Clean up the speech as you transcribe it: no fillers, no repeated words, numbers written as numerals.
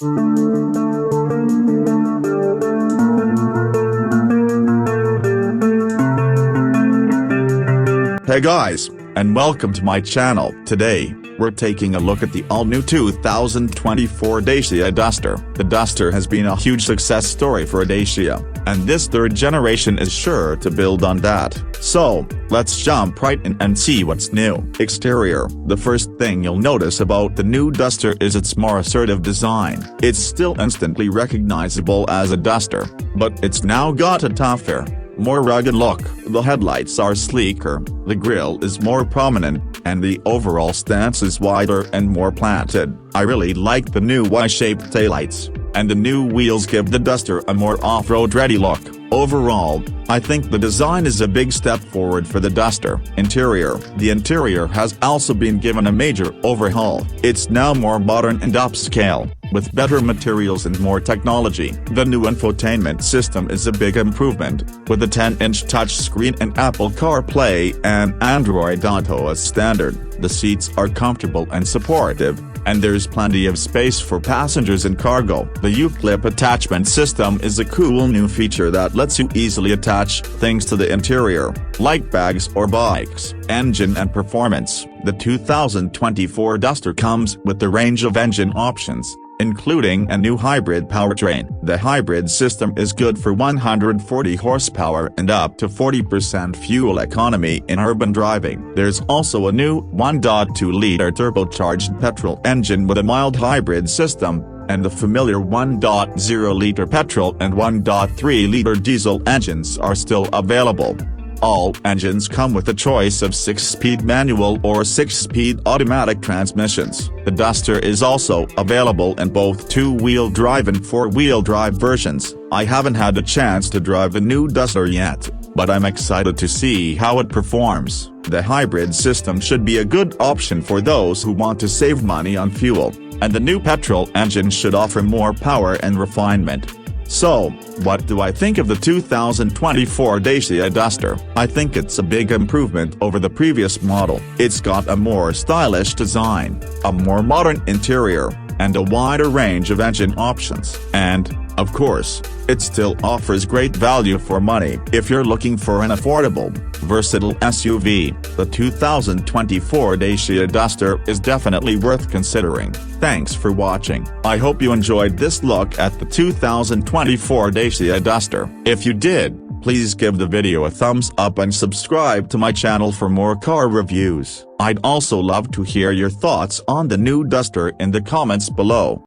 Hey guys, and welcome to my channel. Today, we're taking a look at the all-new 2024 Dacia Duster. The Duster has been a huge success story for Dacia, and this third generation is sure to build on that. So, let's jump right in and see what's new. Exterior. The first thing you'll notice about the new Duster is its more assertive design. It's still instantly recognizable as a Duster, but it's now got a tougher, more rugged look. The headlights are sleeker, the grille is more prominent, and the overall stance is wider and more planted. I really like the new Y-shaped taillights, and the new wheels give the Duster a more off-road ready look. Overall, I think the design is a big step forward for the Duster. Interior. The interior has also been given a major overhaul. It's now more modern and upscale, with better materials and more technology. The new infotainment system is a big improvement, with a 10-inch touchscreen and Apple CarPlay and Android Auto as standard. The seats are comfortable and supportive, and there's plenty of space for passengers and cargo. The U-clip attachment system is a cool new feature that lets you easily attach things to the interior, like bags or bikes. Engine and performance. The 2024 Duster comes with a range of engine options, including a new hybrid powertrain. The hybrid system is good for 140 horsepower and up to 40% fuel economy in urban driving. There's also a new 1.2-liter turbocharged petrol engine with a mild hybrid system, and the familiar 1.0-liter petrol and 1.3-liter diesel engines are still available. All engines come with a choice of 6-speed manual or 6-speed automatic transmissions. The Duster is also available in both 2-wheel drive and 4-wheel drive versions. I haven't had a chance to drive a new Duster yet, but I'm excited to see how it performs. The hybrid system should be a good option for those who want to save money on fuel, and the new petrol engine should offer more power and refinement. So, what do I think of the 2024 Dacia Duster? I think it's a big improvement over the previous model. It's got a more stylish design, a more modern interior, and a wider range of engine options. And, of course, it still offers great value for money. If you're looking for an affordable, versatile SUV, the 2024 Dacia Duster is definitely worth considering. Thanks for watching. I hope you enjoyed this look at the 2024 Dacia Duster. If you did, please give the video a thumbs up and subscribe to my channel for more car reviews. I'd also love to hear your thoughts on the new Duster in the comments below.